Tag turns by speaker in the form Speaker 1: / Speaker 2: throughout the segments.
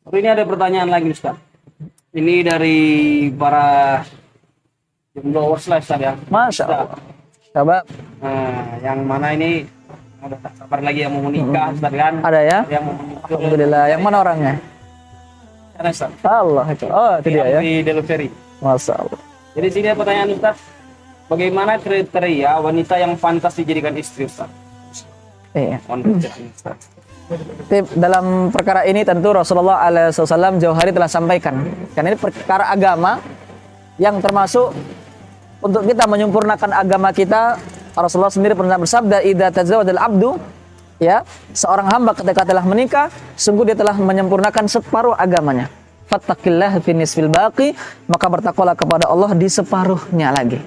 Speaker 1: Tapi ini ada pertanyaan lagi Ustaz. Ini dari para jomblo lah Ustaz ya.
Speaker 2: Masya Allah. Coba.
Speaker 1: Nah, yang mana ini udah tak sabar lagi yang mau menikah Ustaz kan?
Speaker 2: Ada ya?
Speaker 1: Yang mau menikah.
Speaker 2: Alhamdulillah. Yang mana orangnya?
Speaker 1: Ada Ustaz.
Speaker 2: Allah itu. Oh, itu dia ya.
Speaker 1: Di delivery.
Speaker 2: Masya Allah.
Speaker 1: Jadi sini ada pertanyaan Ustaz. Bagaimana kriteria wanita yang pantas dijadikan istri Ustaz?
Speaker 2: Iya.
Speaker 1: Ustaz.
Speaker 2: Dalam perkara ini tentu Rasulullah SAW jauh hari telah sampaikan. Karena ini perkara agama yang termasuk untuk kita menyempurnakan agama kita. Rasulullah sendiri pernah bersabda, "Idza tazawwajal abdu," ya, seorang hamba ketika telah menikah, sungguh dia telah menyempurnakan separuh agamanya. Fattaqillah fi nisfil baqi, maka bertakwalah kepada Allah di separuhnya lagi.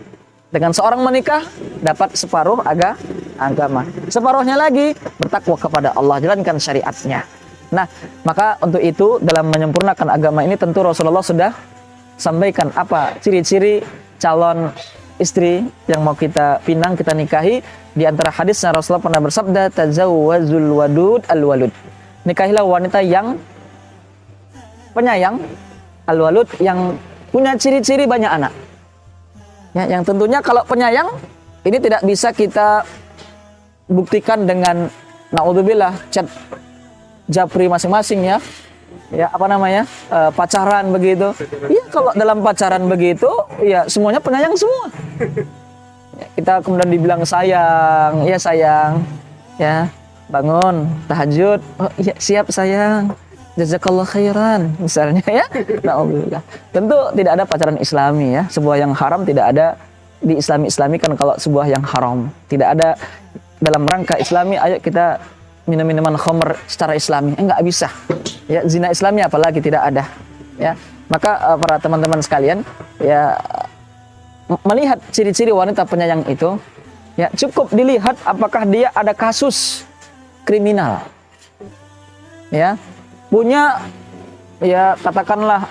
Speaker 2: Dengan seorang menikah dapat separuh agama. Separuhnya lagi bertakwa kepada Allah, jalankan syariatnya. Nah, maka untuk itu dalam menyempurnakan agama ini tentu Rasulullah sudah sampaikan apa ciri-ciri calon istri yang mau kita pinang, kita nikahi. Di antara hadisnya Rasulullah pernah bersabda, "Tazawwazul wadud al-walud." Nikahilah wanita yang penyayang, al-walud, yang punya ciri-ciri banyak anak. Ya, yang tentunya kalau penyayang ini tidak bisa kita buktikan dengan naudzubillah chat japri masing-masing ya. Ya, apa namanya? Pacaran begitu. Iya, kalau dalam pacaran begitu, ya semuanya penyayang semua. Ya, kita kemudian dibilang sayang, ya sayang. Ya, bangun tahajud. Oh, iya siap sayang. Jazakallah khairan misalnya ya. Alhamdulillah. Tentu tidak ada pacaran islami ya. Sebuah yang haram tidak ada di islami kan kalau sebuah yang haram. Tidak ada dalam rangka islami ayo kita minum-minuman khamr secara islami. Enggak bisa. Ya, zina islami apalagi tidak ada. Ya. Maka para teman-teman sekalian ya melihat ciri-ciri wanita penyayang itu ya cukup dilihat apakah dia ada kasus kriminal. Ya. Punya ya katakanlah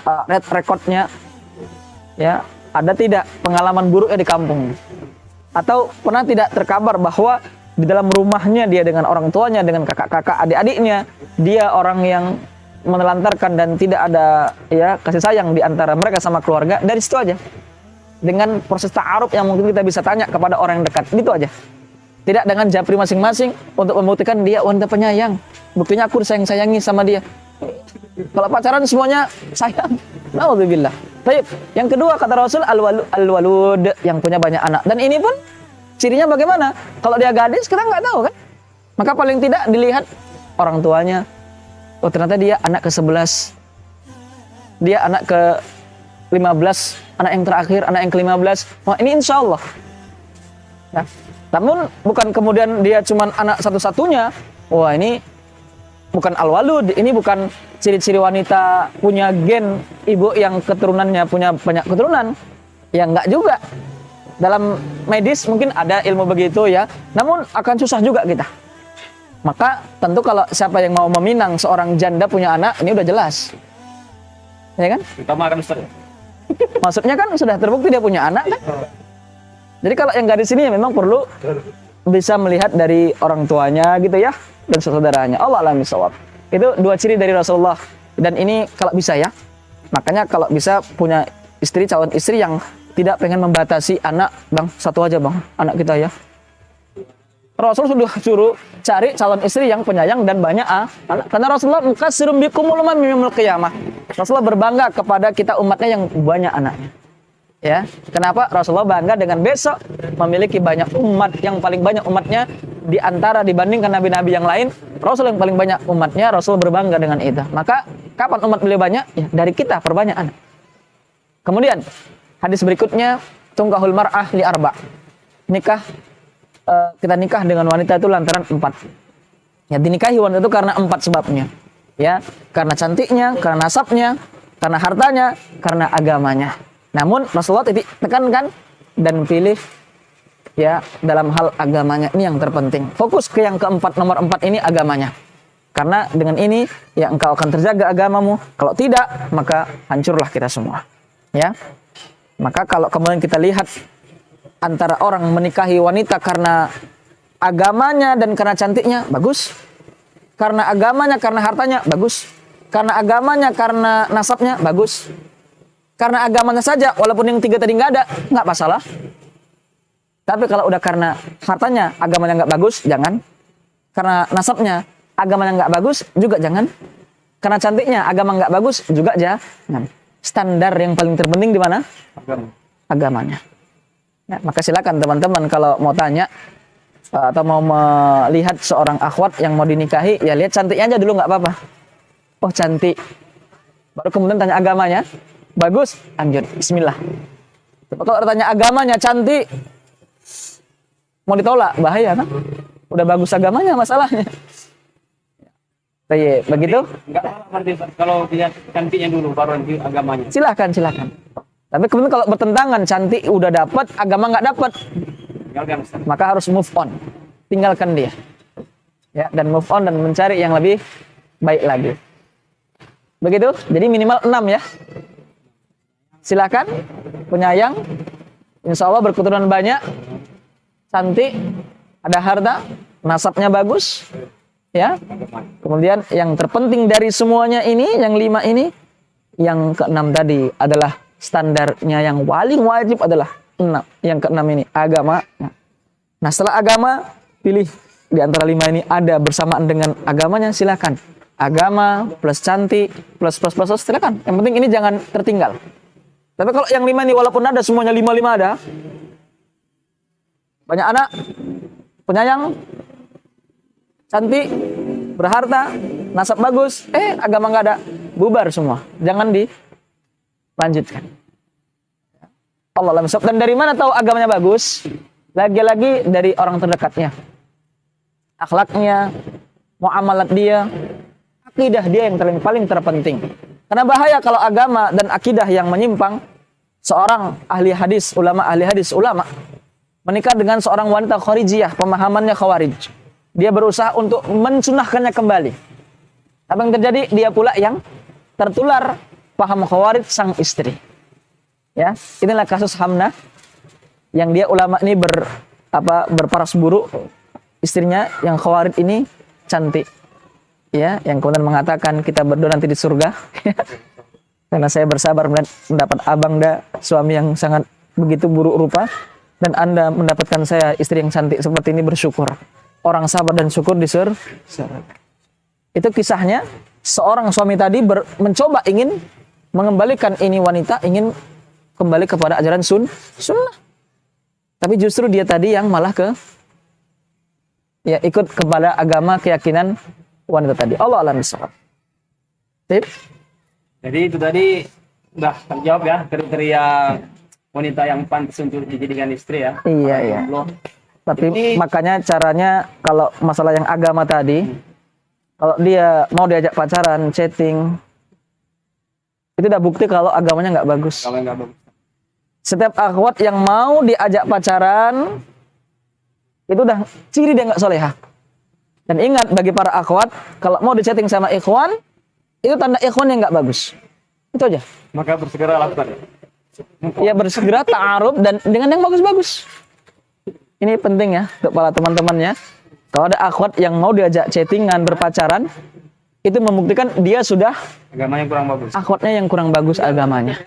Speaker 2: recordnya ya ada tidak pengalaman buruknya di kampung, atau pernah tidak terkabar bahwa di dalam rumahnya dia dengan orang tuanya, dengan kakak-kakak, adik-adiknya dia orang yang menelantarkan dan tidak ada ya kasih sayang di antara mereka sama keluarga. Dari situ aja, dengan proses ta'aruf yang mungkin kita bisa tanya kepada orang yang dekat, gitu aja. Tidak dengan japri masing-masing untuk membuktikan dia wanita penyayang. Buktinya aku disayang-sayangi sama dia. Kalau pacaran semuanya sayang. Alhamdulillah. Baik. Yang kedua kata Rasul al-walud, yang punya banyak anak. Dan ini pun cirinya bagaimana? Kalau dia gadis kita nggak tahu kan. Maka paling tidak dilihat orang tuanya. Oh ternyata dia anak ke-11. Dia anak ke-15, anak yang terakhir, anak yang ke-15. Wah, ini insya Allah. Nah, namun bukan kemudian dia cuma anak satu-satunya. Wah, ini bukan al-walud, ini bukan ciri-ciri wanita punya gen ibu yang keturunannya punya banyak keturunan. Ya enggak juga. Dalam medis mungkin ada ilmu begitu ya, namun akan susah juga kita. Maka tentu kalau siapa yang mau meminang seorang janda punya anak, ini udah jelas. Ya kan?
Speaker 1: Kita makan Ustaz.
Speaker 2: Maksudnya kan sudah terbukti dia punya anak kan? Jadi kalau yang gadis ini ya memang perlu bisa melihat dari orang tuanya gitu ya, dan saudaranya. Allah alam bisawab. Itu dua ciri dari Rasulullah. Dan ini kalau bisa ya. Makanya kalau bisa punya istri, calon istri yang tidak pengen membatasi anak, bang, satu aja bang, anak kita ya. Rasul sudah suruh cari calon istri yang penyayang dan banyak anak. Karena Rasulullah mukatsirum bikumul umam yaumil qiyamah. Rasulullah berbangga kepada kita umatnya yang banyak anaknya. Ya, kenapa Rasulullah bangga dengan besok memiliki banyak umat, yang paling banyak umatnya di antara dibandingkan nabi-nabi yang lain, Rasul yang paling banyak umatnya, Rasul berbangga dengan itu. Maka kapan umat beliau banyak? Ya, dari kita perbanyak anak. Kemudian hadis berikutnya, tungkahul mar'ah li arba. Kita nikah dengan wanita itu lantaran 4. Ya, dinikahi wanita itu karena 4 sebabnya. Ya, karena cantiknya, karena nasabnya, karena hartanya, karena agamanya. Namun Rasulullah tekankan dan pilih ya dalam hal agamanya, ini yang terpenting. Fokus ke yang keempat, nomor 4 ini agamanya. Karena dengan ini ya engkau akan terjaga agamamu. Kalau tidak, maka hancurlah kita semua. Ya. Maka kalau kemudian kita lihat antara orang menikahi wanita karena agamanya dan karena cantiknya, bagus. Karena agamanya, karena hartanya, bagus. karena agamanya, karena nasabnya, bagus. Karena agamanya saja, walaupun yang 3 tadi nggak ada, nggak masalah. Tapi kalau udah karena hartanya, agamanya nggak bagus, jangan. Karena nasabnya, agamanya nggak bagus, juga jangan. Karena cantiknya, agama nggak bagus, juga jangan. Standar yang paling terpenting di mana? Agamanya. Ya, maka silakan teman-teman kalau mau tanya atau mau melihat seorang akhwat yang mau dinikahi, ya lihat cantiknya aja dulu, nggak apa-apa. Oh cantik, baru kemudian tanya agamanya, bagus, lanjut, bismillah. Tapi kalau tanya agamanya cantik, mau ditolak, bahaya kan? Udah bagus agamanya masalahnya. Baik, begitu?
Speaker 1: Enggak berarti kalau lihat cantiknya dulu baru nanti agamanya.
Speaker 2: Silakan. Tapi kemudian kalau bertentangan, cantik udah dapat, agama nggak dapat,
Speaker 1: Tinggalkan, Ustaz.
Speaker 2: maka harus move on, tinggalkan dia. Ya, dan move on dan mencari yang lebih baik lagi. Begitu? Jadi minimal 6 ya. Silakan, penyayang, insya Allah berketurunan banyak, cantik, ada harta, nasabnya bagus, ya. Kemudian yang terpenting dari semuanya ini, yang 5 ini, yang ke-6 tadi adalah standarnya yang paling wajib adalah 6. Yang ke-6 ini agama. Nah, setelah agama, pilih di antara 5 ini ada bersamaan dengan agamanya, silakan. Agama plus cantik plus silakan. Yang penting ini jangan tertinggal. Tapi kalau yang 5 ini walaupun ada semuanya 5 ada, banyak anak, penyayang, cantik, berharta, nasab bagus, agama nggak ada, bubar semua. Jangan dilanjutkan. Allah alam. Dan dari mana tahu agamanya bagus? Lagi-lagi dari orang terdekatnya, akhlaknya, muamalat dia, akidah dia yang paling terpenting. Karena bahaya kalau agama dan akidah yang menyimpang. Seorang ahli hadis, ulama menikah dengan seorang wanita kharijiyah, pemahamannya khawarij. Dia berusaha untuk mensunahkannya kembali. Apa yang terjadi? Dia pula yang tertular paham khawarij sang istri. Ya, inilah kasus Hamnah yang dia ulama ini berparas buruk, istrinya yang khawarij ini cantik. Ya, yang kemudian mengatakan kita berdua nanti di surga. Karena saya bersabar mendapat abangda, suami yang sangat begitu buruk rupa, dan Anda mendapatkan saya istri yang cantik seperti ini, bersyukur. Orang sabar dan syukur di surga. Itu kisahnya seorang suami tadi mencoba ingin mengembalikan ini wanita, ingin kembali kepada ajaran sunnah. Tapi justru dia tadi yang malah ikut kepada agama keyakinan wanita tadi. Allah alam bisawab. Tip.
Speaker 1: Jadi itu tadi udah terjawab ya, kriteria wanita yang pantas untuk dijadikan istri ya.
Speaker 2: Iya. Tapi
Speaker 1: ini,
Speaker 2: makanya caranya kalau masalah yang agama tadi, kalau dia mau diajak pacaran, chatting, itu udah bukti kalau agamanya nggak bagus.
Speaker 1: kalau nggak bagus.
Speaker 2: Setiap akhwat yang mau diajak pacaran, itu udah ciri dia nggak solehah. Dan ingat bagi para akhwat, kalau mau di chatting sama ikhwan, itu tanda ikhwan yang nggak bagus. Itu aja.
Speaker 1: Maka bersegera lakukan.
Speaker 2: Ya bersegera ta'aruf dan dengan yang bagus-bagus. Ini penting ya untuk para teman-temannya. Kalau ada akhwat yang mau diajak chattingan, berpacaran, itu membuktikan dia sudah
Speaker 1: Agamanya kurang bagus.
Speaker 2: akhwatnya yang kurang bagus agamanya.